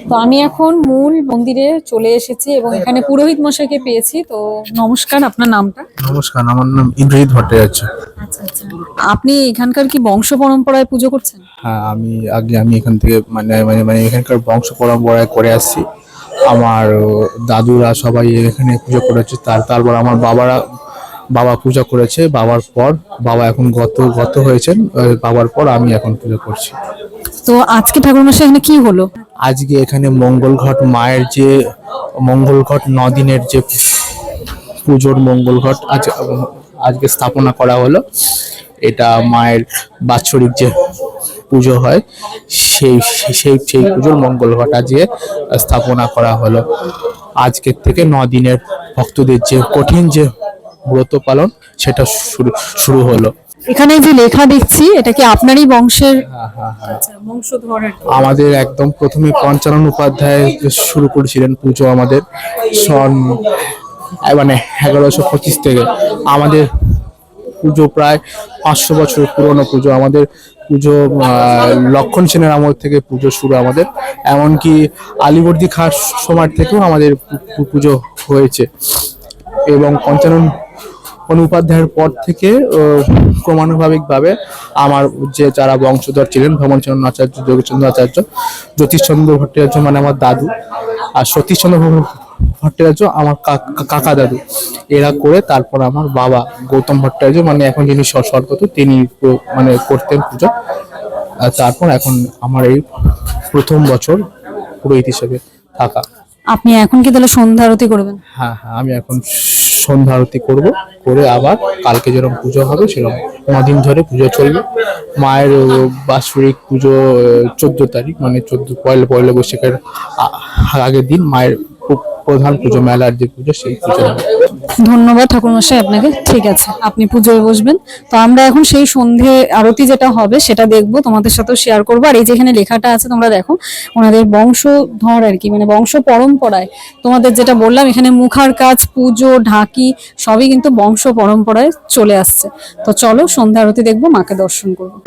তো আমি এখন মূল মন্দিরে চলে এসেছি এবং এখানে পুরোহিত মশাইকে পেয়েছি। তো নমস্কার, আপনার নামটা? নমস্কার, আমার নাম ইন্দ্রজিৎ ভট্টাচার্য। আচ্ছা আচ্ছা, আপনি এখানকার কি বংশ পরম্পরায় পুজো করছেন? হ্যাঁ, আমি এখান থেকে মানে এখানকার বংশ পরম্পরায় করে আসছি। আমার দাদুরা সবাই এখানে পুজো করেছে, তারপর আমার বাবা পূজা করেছে। বাবা এখন গত হয়েছেন। বাবার পর আমি এখন পুজো করছি। তো আজকে ঠাকুর মশাই এখানে কি হলো? আজকে এখানে মঙ্গল ঘট, মায়ের যে মঙ্গল ঘট, 9 দিনের যে পুজোর মঙ্গল ঘট আজকে স্থাপনা করা হলো। এটা মায়ের বাৎসরিক যে পুজো হয় সেই সেই সেই পুজোর মঙ্গল ঘট আজকে স্থাপনা করা হলো। আজকের থেকে 9 দিনের ভক্তদের যে কঠিন যে ব্রত পালন সেটা শুরু হলো। এখানে যে লেখা দেখছি, এটা কি আপনারই বংশের? হ্যাঁ হ্যাঁ হ্যাঁ, আচ্ছা, বংশধর আর কি। আমাদের একদম প্রথমে পঞ্চানন উপাধ্যায় শুরু করেছিলেন পুজো আমাদের সন মানে 1125 থেকে। আমাদের পুজো প্রায় 500 বছর পুরনো পুজো। আমাদের পুজো লক্ষণ সেনের আমল থেকে পুজো শুরু আমাদের। এমনকি আলীবর্দী খাঁর সময় থেকেও আমাদের পুজো হয়েছে। এবং পঞ্চানন উপাধ্যায়ের পর থেকে ক্রমানুভাবিকভাবে আমার যে যারা বংশধর ছিলেন, ভ্রমণচন্দ্র আচার্য, যোগচন্দ্র আচার্য, জ্যোতিষচন্দ্র ভট্টাচার্য মানে আমার দাদু, আর সতীশচন্দ্র ভট্টাচার্য আমার কাকা দাদু, এরা করে তারপর আমার বাবা গৌতম ভট্টাচার্য মানে এখন যিনি স্বর্গত, তিনি মানে করতেন পুজো। আর তারপর এখন আমার এই প্রথম বছর পুরোহিত হিসেবে থাকা। আপনি এখন কি তাহলে সন্ধ্যা আরতি করবেন? হ্যাঁ হ্যাঁ, আমি এখন সন্ধ্যা আরতি করবো, করে আবার কালকে যেরকম পুজো হবে সেরকম 9 দিন ধরে পুজো চলবে। মায়ের বাৎসরিক পুজো 14 তারিখ মানে পয়লা বৈশাখের আগের দিন মায়ের প্রধান পুজো, মেলার যে পুজো সেই পুজো হবে। ধন্যবাদ ঠাকুরমশাই আপনাকে। ঠিক আছে, আপনি পুজোয় বসবেন। তো আমরা এখন সেই সন্ধে আরতি যেটা হবে সেটা দেখবো, তোমাদের সাথেও শেয়ার করবো। আর এই যেখানে লেখাটা আছে তোমরা দেখো, ওনাদের বংশধর আর কি, মানে বংশ পরম্পরায় তোমাদের যেটা বললাম, এখানে মুখার কাজ, পুজো, ঢাকি সবই কিন্তু বংশ পরম্পরায় চলে আসছে। তো চলো সন্ধ্যা আরতি দেখবো, মাকে দর্শন করবো।